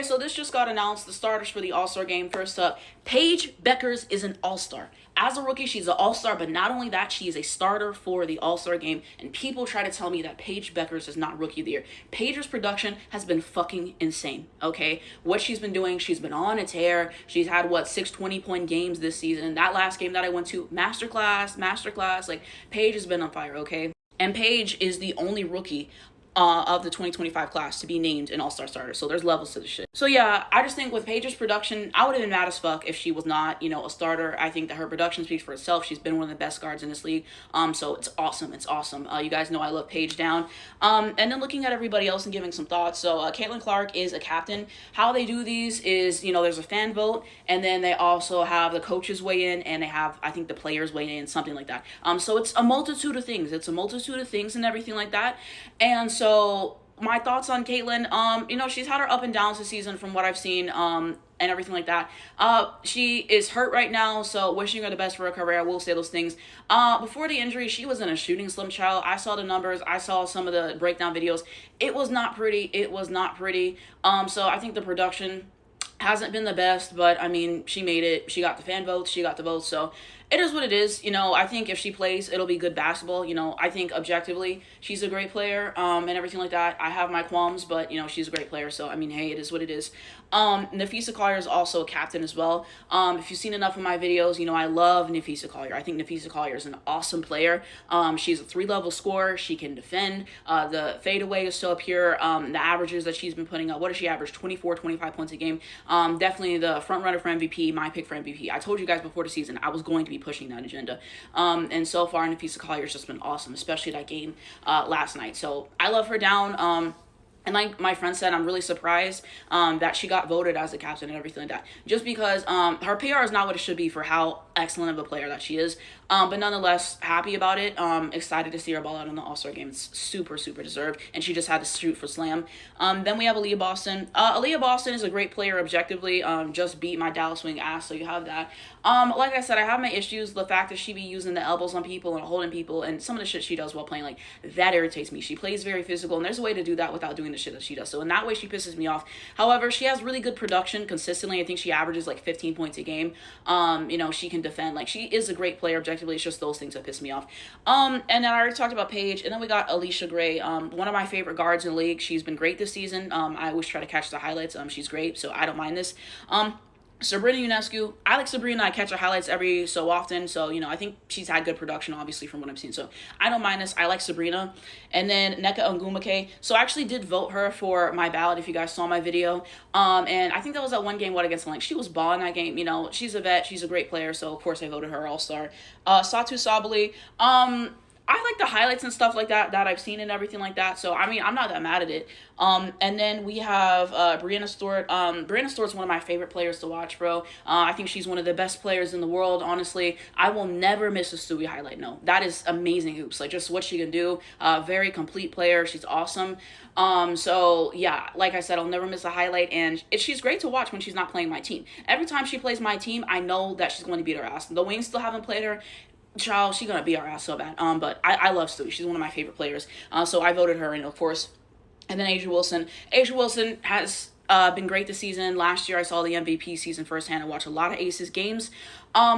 so this just got announced, the starters for the All-Star game. First up, Paige Bueckers is an All-Star. As a rookie, she's an All-Star, but not only that, she is a starter for the All-Star game. And people try to tell me that Paige Bueckers is not Rookie of the Year. Paige's production has been fucking insane, okay? What she's been doing, she's been on a tear. She's had, what, 6 20-point games this season. That last game that I went to, masterclass. Like, Paige has been on fire, okay? And Paige is the only rookie of the 2025 class to be named an all-star starter. So there's levels to this shit. So yeah, I just think with Paige's production, I would have been mad as fuck if she was not, a starter. I think that her production speaks for itself. She's been one of the best guards in this league. So it's awesome. You guys know I love Paige down. And then looking at everybody else and giving some thoughts. So Caitlin Clark is a captain. How they do these is, there's a fan vote, and then they also have the coaches weigh in, and they have, I think, the players weigh in, something like that. So it's a multitude of things. And everything like that. And so my thoughts on Caitlin, she's had her up and downs this season from what I've seen, and everything like that. She is hurt right now, so wishing her the best for her career. I will say those things. Before the injury, she was in a shooting slump, child. I saw the numbers. I saw some of the breakdown videos. It was not pretty. So I think the production hasn't been the best, but I mean, she made it. She got the fan votes. She got the votes. So it is what it is. I think if she plays, it'll be good basketball. I think objectively, she's a great player, and everything like that. I have my qualms, but, she's a great player. So, I mean, hey, it is what it is. Nafisa Collier is also a captain as well. If you've seen enough of my videos, I love Nafisa Collier. I think Nafisa Collier is an awesome player. She's a 3-level scorer. She can defend. The fadeaway is so pure. The averages that she's been putting up, what does she average? 24, 25 points a game. Definitely the front runner for MVP, my pick for MVP. I told you guys before the season, I was going to be pushing that agenda. And so far, Nafisa Collier's just been awesome, especially that game last night. So I love her down. And like my friend said, I'm really surprised that she got voted as a captain and everything like that. Just because her PR is not what it should be for how excellent of a player that she is. But nonetheless, happy about it. Excited to see her ball out in the All-Star game. It's super, super deserved. And she just had to shoot for slam. Then we have Aaliyah Boston. Aaliyah Boston is a great player objectively. Just beat my Dallas Wing ass, so you have that. Like I said, I have my issues. The fact that she be using the elbows on people and holding people and some of the shit she does while playing, like, that irritates me. She plays very physical, and there's a way to do that without doing the shit that she does. So in that way, she pisses me off. However, she has really good production consistently. I think she averages like 15 points a game. She can defend. Like, she is a great player objectively. It's just those things that piss me off. And then I already talked about Paige. And then we got Alicia Gray, one of my favorite guards in the league. She's been great this season. I always try to catch the highlights. She's great, so I don't mind this. Sabrina Ionescu, I like Sabrina. I catch her highlights every so often. So, I think she's had good production, obviously, from what I've seen. So, I don't mind this. I like Sabrina. And then Nneka Ogwumike. So, I actually did vote her for my ballot, if you guys saw my video. And I think that was that one game, against the Lynx. She was balling that game. She's a vet. She's a great player. So, of course, I voted her All-Star. Satu Sabali. I like the highlights and stuff like that I've seen and everything like that. So, I mean, I'm not that mad at it. And then we have Brianna Stewart. Brianna Stewart's one of my favorite players to watch, bro. I think she's one of the best players in the world, honestly. I will never miss a Stewie highlight. No, that is amazing hoops. Like, just what she can do. Very complete player. She's awesome. So, yeah, like I said, I'll never miss a highlight. And she's great to watch when she's not playing my team. Every time she plays my team, I know that she's going to beat her ass. The Wings still haven't played her. Child, she's gonna beat our ass so bad. But I love Stewie. She's one of my favorite players. So I voted her in, of course. And then Asia Wilson. Asia Wilson has been great this season. Last year I saw the MVP season firsthand. I watched a lot of Aces games.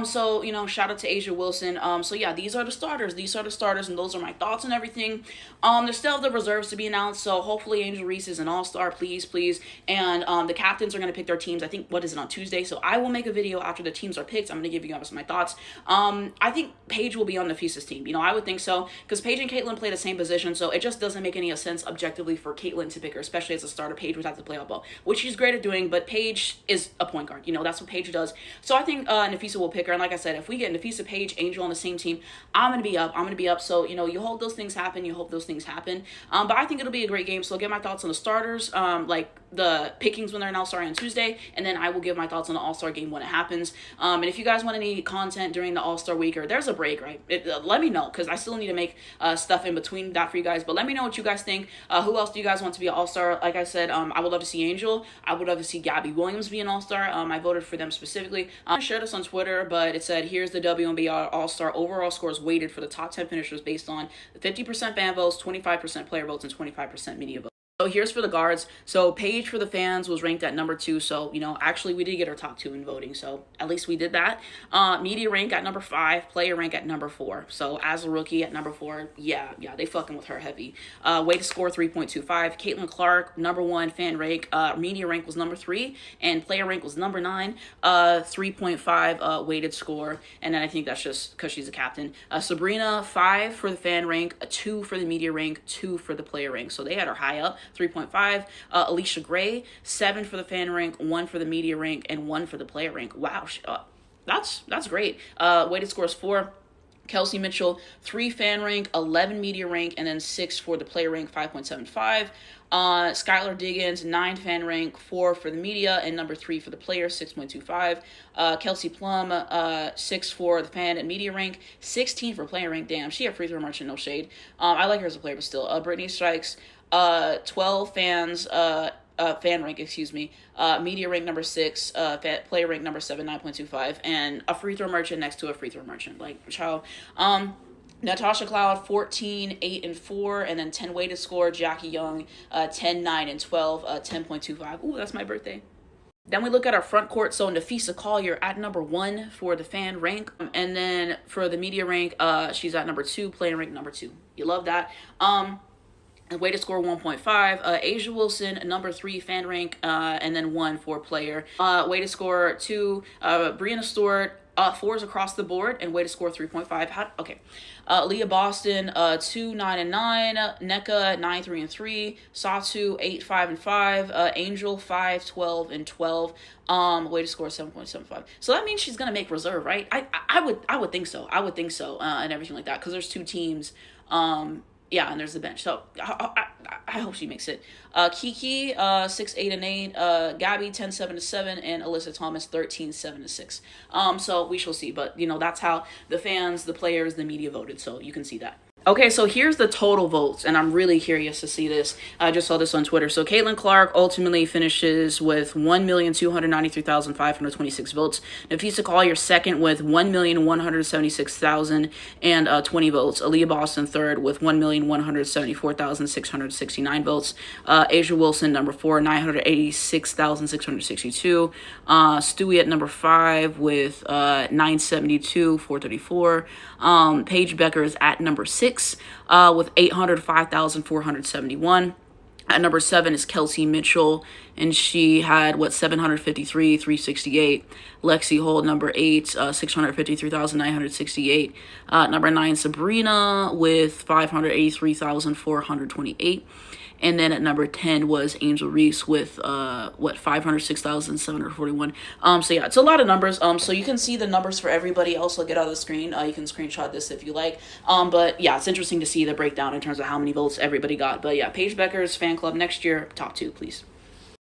So, shout out to Asia Wilson. So yeah, these are the starters. And those are my thoughts and everything. There's still the reserves to be announced. So hopefully Angel Reese is an all-star, please. And the captains are going to pick their teams. I think, what is it, on Tuesday? So I will make a video after the teams are picked. I'm going to give you guys my thoughts. I think Paige will be on Nafisa's team. I would think so. Because Paige and Caitlin play the same position. So it just doesn't make any sense objectively for Caitlin to pick her, especially as a starter. Paige would have to play out ball, which she's great at doing. But Paige is a point guard. That's what Paige does. So I think Nafisa will pick her. And like I said, if we get Nafisa, Paige, Angel on the same team, I'm going to be up. So, you hope those things happen. But I think it'll be a great game. So I'll get my thoughts on the starters, like the pickings when they're an all-star on Tuesday. And then I will give my thoughts on the all-star game when it happens. And if you guys want any content during the all-star week, or there's a break, right? Let me know, because I still need to make stuff in between that for you guys. But let me know what you guys think. Who else do you guys want to be an all-star? Like I said, I would love to see Angel. I would love to see Gabby Williams be an all-star. I voted for them specifically. I shared this on Twitter, but it said, here's the WNBA All-Star overall scores weighted for the top 10 finishers based on 50% fan votes, 25% player votes, and 25% media votes. So here's for the guards. So Paige for the fans was ranked at number 2. So, actually we did get our top 2 in voting. So at least we did that. Media rank at number 5, player rank at number 4. So as a rookie at number 4, yeah, they fucking with her heavy. Way to score 3.25. Caitlin Clark, number 1 fan rank. Media rank was number 3, and player rank was number 9. 3.5 weighted score, and then I think that's just because she's a captain. Sabrina, 5 for the fan rank, a 2 for the media rank, 2 for the player rank. So they had her high up. 3.5. Alicia Gray, 7 for the fan rank, 1 for the media rank, and 1 for the player rank. Wow, that's great. Weighted scores 4. Kelsey Mitchell, 3 fan rank, 11 media rank, and then 6 for the player rank, 5.75. Skylar Diggins, 9 fan rank, 4 for the media, and number 3 for the player, 6.25. Kelsey Plum, 6 for the fan and media rank, 16 for player rank. Damn, she a free throw merchant, no shade. I like her as a player, but still. Brittany Strikes, 12 fans, fan rank, media rank number 6, player rank number 7, 9.25, and a free throw merchant next to a free throw merchant. Like, child. Natasha Cloud, 14, 8, and 4, and then 10 weighted score. Jackie Young, 10, 9, and 12, 10.25. Ooh, that's my birthday. Then we look at our front court. So Nafisa Collier at number 1 for the fan rank. And then for the media rank, she's at number 2, player rank number 2. You love that. Weighted score 1.5. Asia Wilson, number 3 fan rank, and then 1 for player. Weighted score 2. Brianna Stewart, 4s across the board, and weighted score 3.5. Okay. Leah Boston, 2, 9, and 9. NECA, 9, 3, and 3. Satu, 8, 5, and 5. Angel, 5, 12, and 12. Weighted score 7.75. So that means she's gonna make reserve, right? I would think so. And everything like that, because there's 2 teams. Yeah, and there's the bench. So I hope she makes it. Kiki, 6, 8, and 8. Gabby, 10, 7, and 7. And Alyssa Thomas, 13, 7, and 6. So we shall see. But, that's how the fans, the players, the media voted. So you can see that. Okay, so here's the total votes, and I'm really curious to see this. I just saw this on Twitter. So Caitlin Clark ultimately finishes with 1,293,526 votes. Nafisa Collier second with 1,176,020 votes. Aaliyah Boston third with 1,174,669 votes. Asia Wilson number 4, 986,662. Stewie at number 5 with 972,434. Paige Becker is at number 6 with 805,471. At number 7 is Kelsey Mitchell, and she had 753,368. Lexi Holt, number 8, 653,968. Number 9, Sabrina with 583,428. And then at number 10 was Angel Reese with 506,741. So yeah, it's a lot of numbers. So you can see the numbers for everybody else. I'll get out of the screen. You can screenshot this if you like. But yeah, it's interesting to see the breakdown in terms of how many votes everybody got. But yeah, Paige Becker's fan club next year, top 2, please.